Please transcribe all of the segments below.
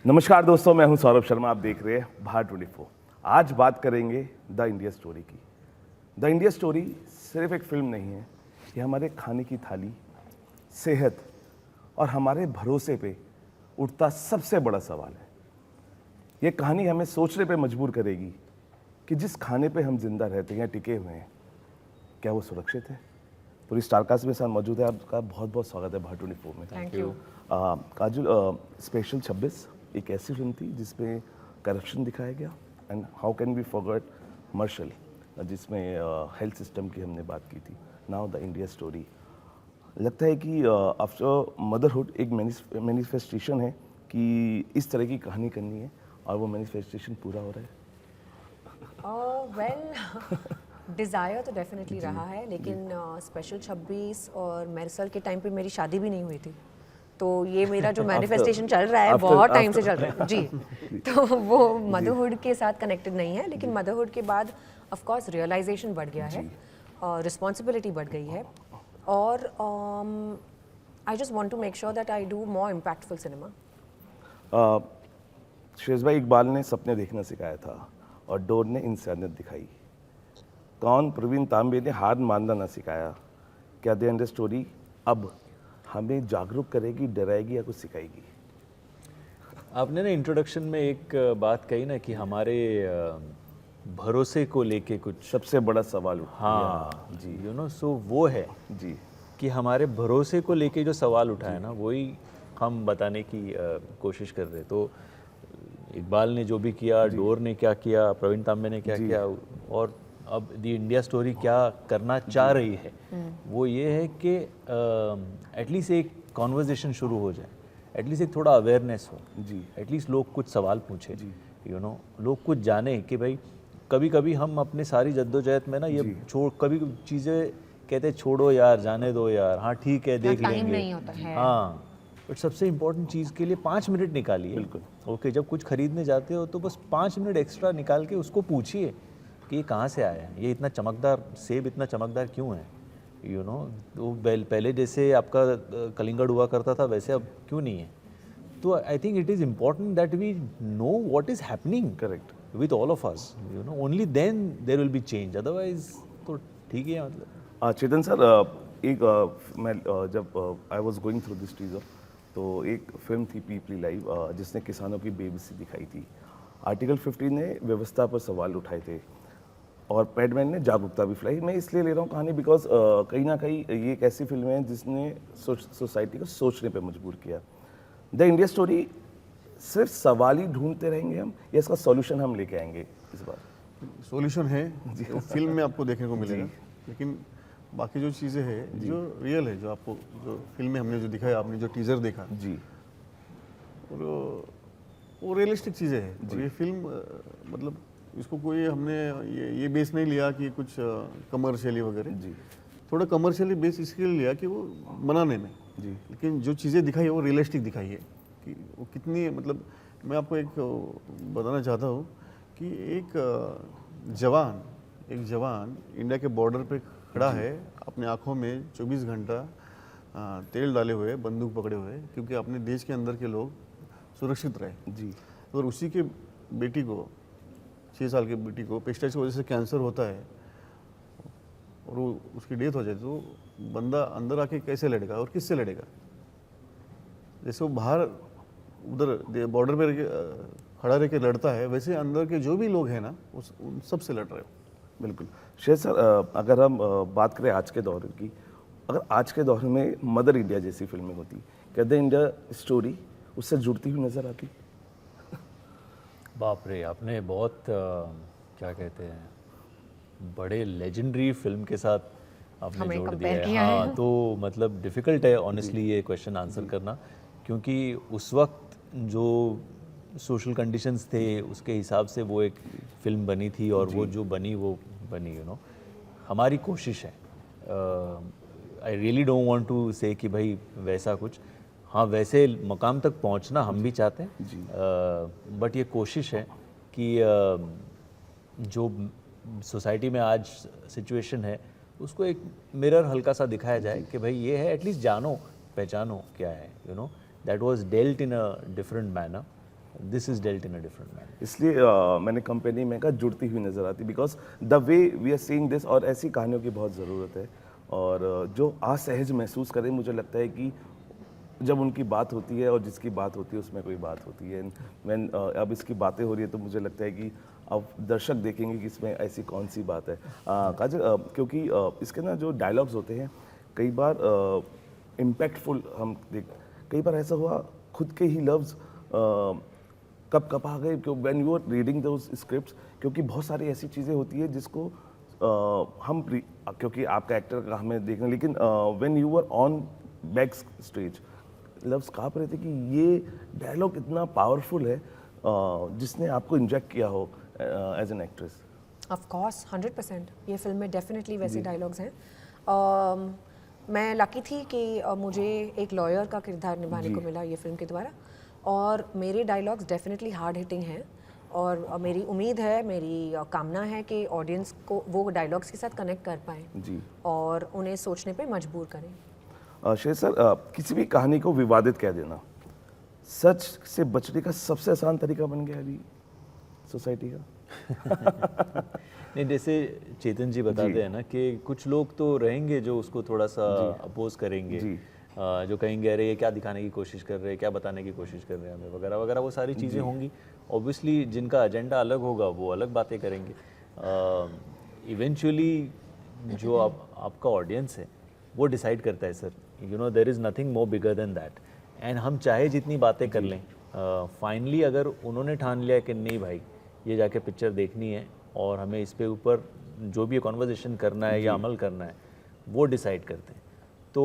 नमस्कार दोस्तों, मैं हूं सौरभ शर्मा। आप देख रहे हैं भारत 24। आज बात करेंगे द इंडिया स्टोरी की। द इंडिया स्टोरी सिर्फ एक फिल्म नहीं है, ये हमारे खाने की थाली, सेहत और हमारे भरोसे पे उठता सबसे बड़ा सवाल है। ये कहानी हमें सोचने पे मजबूर करेगी कि जिस खाने पे हम जिंदा रहते हैं या टिके हुए हैं, क्या वो सुरक्षित है। पूरी स्टारकास्ट में साथ मौजूद है। आपका बहुत बहुत स्वागत है भारत 24 में। Thank you. काजुल, स्पेशल 26 एक ऐसी फिल्म थी जिसमें करप्शन दिखाया गया, and how can we forget Mersal, जिसमें हेल्थ सिस्टम की हमने बात की थी। Now the India story. लगता है कि आफ्टर मदरहुड एक मैनिफेस्टेशन है कि इस तरह की कहानी करनी है, और वो मैनिफेस्टेशन पूरा हो रहा है। वेल डिज़ायर तो डेफिनेटली रहा है, लेकिन स्पेशल 26 और मेरसल के टाइम पे मेरी शादी भी नहीं हुई थी, तो ये मेरा जो मैनिफेस्टेशन चल रहा है बहुत टाइम से चल रहा है जी। तो वो मदरहुड के साथ कनेक्टेड नहीं है, लेकिन मदरहुड के बाद ऑफ कोर्स रियलाइजेशन बढ़ गया है और रिस्पॉन्सिबिलिटी बढ़ गई है, और I just want to make sure that I do more impactful cinema. शेजभाई इकबाल ने सपने देखना सिखाया था और डोर ने इंसानियत दिखाई। कौन प्रवीण तांबे ने हार मानना ना सिखाया। क्या द इंडिया स्टोरी अब हमें जागरूक करेगी, डराएगी या कुछ सिखाएगी? आपने ना इंट्रोडक्शन में एक बात कही ना कि हमारे भरोसे को लेके कुछ सबसे बड़ा सवाल उठा। हाँ जी, यू नो, सो वो है जी कि हमारे भरोसे को लेके जो सवाल उठा है ना, वही हम बताने की कोशिश कर रहे। तो इकबाल ने जो भी किया, डोर ने क्या किया, प्रवीण तांबे ने क्या किया, और अब द इंडिया स्टोरी क्या करना चाह रही है, वो ये है कि एटलीस्ट एक कॉन्वर्जेशन शुरू हो जाए, एटलीस्ट एक थोड़ा अवेयरनेस हो जी, एटलीस्ट लोग कुछ सवाल पूछे, यू नो, लोग कुछ जाने कि भाई कभी कभी हम अपने सारी जद्दोजहद में ना ये छोड़, कभी चीज़ें कहते छोड़ो यार, जाने दो यार, हाँ ठीक है देख टाइम लेंगे, नहीं होता है। हाँ, बट सबसे इम्पोर्टेंट चीज़ के लिए 5 मिनट निकालिए। बिल्कुल। ओके, जब कुछ खरीदने जाते हो तो बस 5 मिनट एक्स्ट्रा निकाल के उसको पूछिए कि ये कहाँ से आया है, ये इतना चमकदार सेब इतना चमकदार क्यों है, यू नो, तो पहले जैसे आपका कलिंगड़ हुआ करता था वैसे अब क्यों नहीं है। तो I think it is important that we know what is happening correct with all of us, you know, only then there will be change, otherwise तो ठीक है। मतलब चेतन सर, एक मैं जब I was going through this teaser, तो एक film थी पीपली लाइव, जिसने किसानों की बेबसी दिखाई थी। आर्टिकल 15 ने व्यवस्था पर सवाल उठाए थे और पैडमैन ने जागरूकता भी फैलाई। मैं इसलिए ले रहा हूँ कहानी बिकॉज कहीं ना कहीं ये एक ऐसी फिल्म है जिसने सोसाइटी को सोचने पर मजबूर किया। द इंडिया स्टोरी सिर्फ सवाल ही ढूंढते रहेंगे हम, या इसका सॉल्यूशन हम लेके आएंगे इस बार? सॉल्यूशन है तो फिल्म में आपको देखने को मिलेगा, लेकिन बाकी जो चीज़ें हैं जो रियल है, जो आपको जो फिल्म में हमने जो दिखाया, आपने जो टीजर देखा जी, और वो रियलिस्टिक चीज़ें हैं। और ये फिल्म मतलब इसको कोई हमने ये बेस नहीं लिया कि कुछ कमर्शियली वगैरह, जी, थोड़ा कमर्शियली बेस इसके लिए लिया कि वो बनाने में जी, लेकिन जो चीज़ें दिखाई है वो रियलिस्टिक दिखाई है कि वो कितनी, मतलब मैं आपको एक बताना चाहता हूँ कि एक जवान इंडिया के बॉर्डर पे खड़ा है, अपने आँखों में 24 घंटा तेल डाले हुए, बंदूक पकड़े हुए, क्योंकि अपने देश के अंदर के लोग सुरक्षित रहे जी, और उसी के बेटी को, 6 साल की बेटी को पेस्टाइड की वजह से कैंसर होता है और वो उसकी डेथ हो जाए, तो बंदा अंदर आके कैसे लड़ेगा और किससे लड़ेगा? जैसे वो बाहर उधर बॉर्डर पे खड़ा रह के लड़ता है, वैसे अंदर के जो भी लोग हैं ना, उन सब से लड़ रहे हो। बिल्कुल। शेर सर, अगर हम बात करें आज के दौर की, अगर आज के दौर में मदर इंडिया जैसी फिल्में होती, क्या द इंडिया स्टोरी उससे जुड़ती हुई नजर आती? बाप रे, आपने बहुत क्या कहते हैं, बड़े लेजेंडरी फिल्म के साथ आपने हमें जोड़ compare दिया किया है। है। हाँ, तो मतलब डिफ़िकल्ट है ऑनेस्टली ये क्वेश्चन आंसर करना, क्योंकि उस वक्त जो सोशल कंडीशंस थे उसके हिसाब से वो एक फिल्म बनी थी, और वो जो बनी वो बनी, यू नो, हमारी कोशिश है। I really don't want to say कि भाई वैसा कुछ, हाँ वैसे मकाम तक पहुंचना हम भी चाहते हैं, बट ये कोशिश है कि जो सोसाइटी में आज सिचुएशन है उसको एक मिरर हल्का सा दिखाया जाए कि भाई ये है, एटलीस्ट जानो पहचानो क्या है, you know, that was dealt in a different manner, this is dealt in a different manner. इसलिए मैंने कंपनी में कहा जुड़ती हुई नज़र आती, because the way we are seeing this, और ऐसी कहानियों की बहुत ज़रूरत है। और जो असहज महसूस करें, मुझे लगता है कि जब उनकी बात होती है और जिसकी बात होती है उसमें कोई बात होती है। मैं अब इसकी बातें हो रही है तो मुझे लगता है कि अब दर्शक देखेंगे कि इसमें ऐसी कौन सी बात है। काजल, क्योंकि इसके ना जो डायलॉग्स होते हैं कई बार इम्पैक्टफुल हम देख, कई बार ऐसा हुआ खुद के ही लफ्ज़ कब कपा गए क्यों when you are reading those scripts, क्योंकि बहुत सारी ऐसी चीज़ें होती है जिसको क्योंकि आपका एक्टर का हमें देखना, लेकिन when you are on back stage लफ्ज़ काँप रहे थे कि ये डायलॉग इतना पावरफुल है जिसने आपको इंजेक्ट किया हो as an actress. Of course 100% ये फिल्म में डेफिनेटली वैसे डायलॉग्स हैं। मैं लकी थी कि मुझे एक लॉयर का किरदार निभाने को मिला ये फिल्म के द्वारा, और मेरे डायलॉग्स डेफिनेटली हार्ड हिटिंग हैं, और मेरी उम्मीद है, मेरी कामना है कि ऑडियंस को वो डायलॉग्स के साथ कनेक्ट कर पाएँ जी, और उन्हें सोचने पे मजबूर करें। शेर सर, किसी भी कहानी को विवादित कह देना सच से बचने का सबसे आसान तरीका बन गया अभी सोसाइटी का। नहीं, जैसे चेतन जी बताते हैं ना कि कुछ लोग तो रहेंगे जो उसको थोड़ा सा अपोज करेंगे, जो कहेंगे अरे ये क्या दिखाने की कोशिश कर रहे हैं, क्या बताने की कोशिश कर रहे हैं हमें, वगैरह वगैरह, वो सारी चीज़ें होंगी। ऑब्वियसली जिनका एजेंडा अलग होगा वो अलग बातें करेंगे। इवेंचुअली जो आपका ऑडियंस है वो डिसाइड करता है sir, you know there is nothing more bigger than that. And हम चाहे जितनी बातें कर लें, फाइनली अगर उन्होंने ठान लिया कि नहीं भाई ये जाके पिक्चर देखनी है और हमें इस पे ऊपर जो भी कॉन्वर्जेशन करना है या अमल करना है, वो डिसाइड करते हैं। तो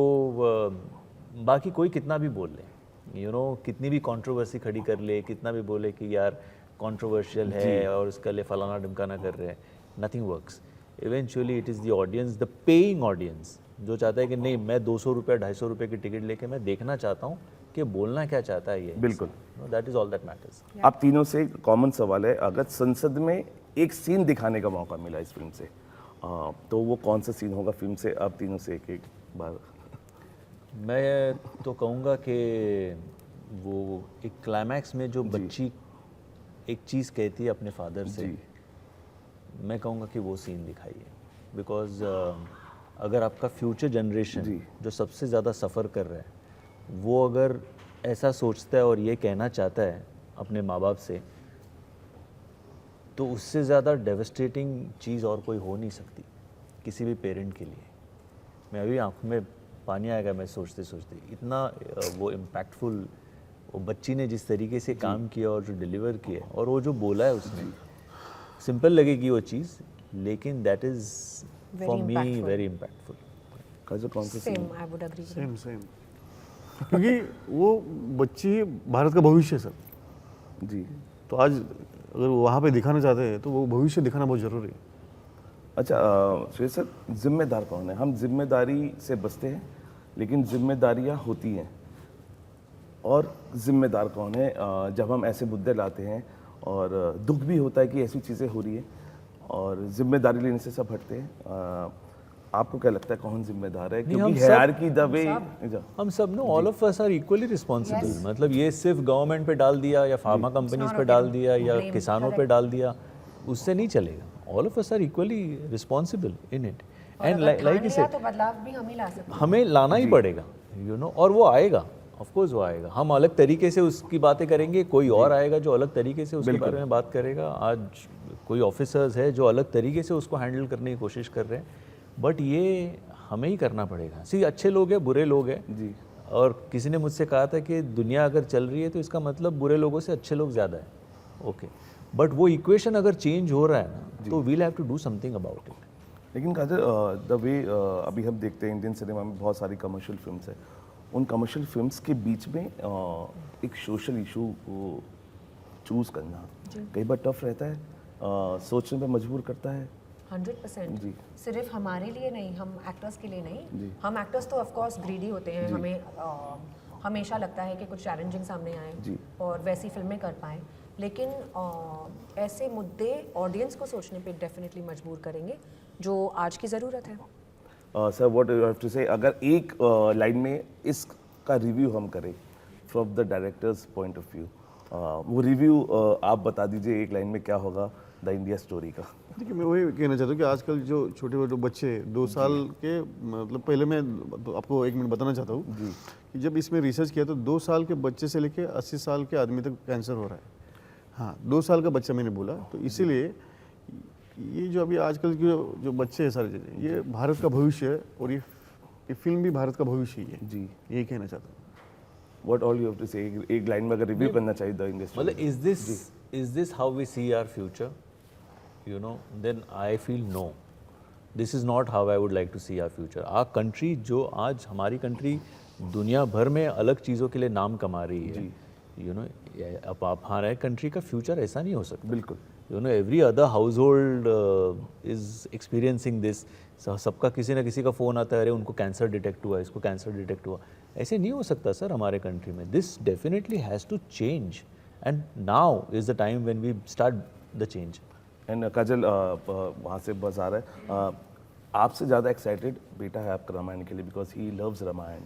बाकी कोई कितना भी बोल ले, यू नो कितनी भी कंट्रोवर्सी खड़ी कर ले, कितना भी बोले कि यार कंट्रोवर्शियल है और इसका लिए फलाना ढिमकाना कर रहे हैं, nothing works. Eventually it is the audience, the paying audience, जो चाहता है कि नहीं मैं 200 रुपये 250 रुपये की टिकट लेके मैं देखना चाहता हूँ कि बोलना क्या चाहता है ये। बिल्कुल, that is all that matters. आप तीनों से एक कॉमन सवाल है, अगर संसद में एक सीन दिखाने का मौका मिला इस फिल्म से, तो वो कौन सा सीन होगा फिल्म से? आप तीनों से एक एक बार। मैं तो कहूँगा कि वो एक क्लाइमैक्स में जो बच्ची एक चीज़ कहती है अपने फादर से, मैं कहूँगा कि वो सीन दिखाइए। बिकॉज अगर आपका फ्यूचर जनरेशन जो सबसे ज़्यादा सफ़र कर रहा है वो अगर ऐसा सोचता है और ये कहना चाहता है अपने माँ बाप से, तो उससे ज़्यादा डेवस्टेटिंग चीज़ और कोई हो नहीं सकती किसी भी पेरेंट के लिए। मैं अभी आँखों में पानी आएगा मैं सोचते सोचते, इतना वो इम्पैक्टफुल वो बच्ची ने जिस तरीके से काम किया और जो डिलीवर किया और वो जो बोला है उसने, सिंपल लगेगी वो चीज़, लेकिन that is for me very impactful. कौन सा सीन? Same, I would agree. Same क्योंकि वो बच्ची भारत का भविष्य है सर जी। तो आज अगर वहाँ पे दिखाना चाहते हैं तो वो भविष्य दिखाना बहुत ज़रूरी है। अच्छा श्रेय सर, जिम्मेदार कौन है? हम जिम्मेदारी से बचते हैं लेकिन जिम्मेदारियाँ होती हैं, और जिम्मेदार कौन है जब हम ऐसे मुद्दे लाते हैं? और दुख भी होता है कि ऐसी चीज़ें हो रही है और जिम्मेदारी लेने से सब हटते हैं। आपको क्या लगता है कौन जिम्मेदार है? क्योंकि हायरार्की द वे हम सब know, all of us are equally responsible. मतलब ये सिर्फ गवर्नमेंट पे डाल दिया या फार्मा कंपनीज पे डाल दिया या किसानों पे डाल दिया, उससे नहीं चलेगा। All of us are equally responsible in it. And like you said, तो बदलाव भी हम ही ला सकते हैं, हमें लाना ही पड़ेगा, यू नो, और वो आएगा, ऑफ कोर्स वो आएगा। हम अलग तरीके से उसकी बातें करेंगे, कोई और आएगा जो अलग तरीके से उसके बारे में बात करेगा। आज कोई ऑफिसर्स है जो अलग तरीके से उसको हैंडल करने की कोशिश कर रहे हैं, बट ये हमें ही करना पड़ेगा। सी अच्छे लोग हैं, बुरे लोग हैं जी। और किसी ने मुझसे कहा था कि दुनिया अगर चल रही है तो इसका मतलब बुरे लोगों से अच्छे लोग ज़्यादा है। ओके, बट वो इक्वेशन अगर चेंज हो रहा है ना, तो we'll have to do something about it. लेकिन काजल, द वे अभी हम देखते हैं इंडियन सिनेमा में बहुत सारी कमर्शियल फिल्म्स है, उन कमर्शियल फिल्म्स के बीच में एक सोशल इशू को चूज़ करना कई बार टफ रहता है, सोचने पे मजबूर करता है। 100% सिर्फ हमारे लिए नहीं, हम एक्टर्स के लिए नहीं। हम एक्टर्स तो ऑफ कोर्स ग्रीडी होते हैं, हमें हमेशा लगता है कि कुछ चैलेंजिंग सामने आए और वैसी फिल्में कर पाएँ, लेकिन ऐसे मुद्दे ऑडियंस को सोचने पे डेफिनेटली मजबूर करेंगे, जो आज की ज़रूरत है। Sir what you have to say, अगर एक लाइन में इसका रिव्यू हम करें from the director's point of view, वो रिव्यू आप बता दीजिए एक लाइन में क्या होगा द इंडिया स्टोरी का। देखिए, मैं वही कहना चाहता हूँ कि आजकल जो छोटे छोटे बच्चे 2 साल के, मतलब पहले मैं तो आपको 1 मिनट बताना चाहता हूँ कि जब इसमें रिसर्च किया तो 2 साल के बच्चे से लेकर 80 साल के आदमी तक कैंसर हो रहा है। हाँ, 2 साल का बच्चा मैंने बोला, तो इसीलिए ये जो अभी आजकल के जो बच्चे हैं सारे चीज़ें, ये भारत का भविष्य है, और ये फिल्म भी भारत का भविष्य ही है जी। यही कहना चाहता हूँ। What all you have to say, एक लाइन में अगर रिव्यू करना चाहिए द इंडिया स्टोरी। मतलब is this how we see our future, you know? Then I feel no, this is not how I would like to see our future. our country, जो आज हमारी country दुनिया भर में अलग चीज़ों के लिए नाम कमा रही है, you know, अब आप हमारे कंट्री का फ्यूचर ऐसा नहीं हो सकता। बिल्कुल। You know, every other household is experiencing this. सबका किसी ना किसी का फ़ोन आता है, अरे उनको कैंसर डिटेक्ट हुआ, इसको कैंसर डिटेक्ट हुआ। ऐसे नहीं हो सकता सर हमारे कंट्री में। This definitely has to change, and now is the time when we start the change. And Kajal, वहाँ से बस आ रहा है, आपसे ज़्यादा एक्साइटेड बेटा है आपका रामायण के लिए, बिकॉज ही लव्स रामायण,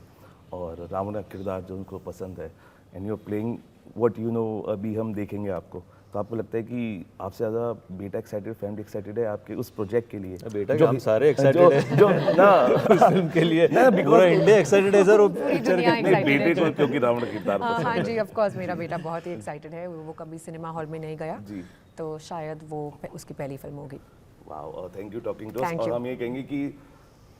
और रावण का किरदार जो उनको पसंद है, and you are playing what you know. अभी हम देखेंगे आपको, तो आपको लगता है कि आपसे ज़्यादा बेटा एक्साइटेड, फैमिली एक्साइटेड है आपके उस प्रोजेक्ट के लिए? बेटा जो हम सारे एक्साइटेड हैं जो ना उस फिल्म के लिए, ना, पूरा इंडिया एक्साइटेड है सर वो पूरी पिक्चर दुनिया के। नहीं, excited बेटे है। को क्योंकि रावण का किरदार पसंद हाँ जी, ऑफ कोर्स मेरा बेटा बहुत ही एक्साइटेड है। वो कभी सिनेमा हॉल में नहीं गया, जी। तो शायद वो उसकी पहली फिल्म होगी। Wow, thank you talking to us. Thank और you. हम ये कहेंगे कि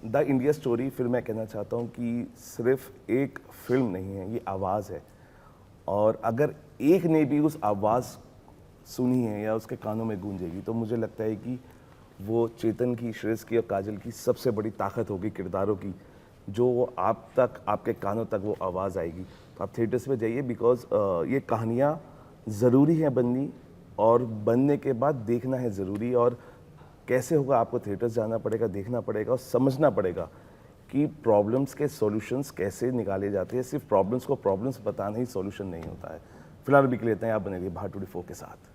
द इंडिया स्टोरी फिर मैं कहना चाहता हूँ कि सिर्फ एक फिल्म नहीं है, ये आवाज़ है, और अगर एक ने भी उस आवाज़ सुनी है या उसके कानों में गूंजेगी, तो मुझे लगता है कि वो चेतन की, श्रेयस की और काजल की सबसे बड़ी ताकत होगी किरदारों की, जो वो आप तक, आपके कानों तक वो आवाज़ आएगी। तो आप थिएटर्स में जाइए, बिकॉज ये कहानियाँ ज़रूरी हैं बननी, और बनने के बाद देखना है ज़रूरी। और कैसे होगा, आपको थिएटर्स जाना पड़ेगा, देखना पड़ेगा और समझना पड़ेगा कि प्रॉब्लम्स के सॉल्यूशंस कैसे निकाले जाते हैं। सिर्फ प्रॉब्लम्स को प्रॉब्लम्स बताना ही सॉल्यूशन नहीं होता है। फिलहाल अभी के लिए इतना ही। आप बने रहिए भारत 24 के साथ।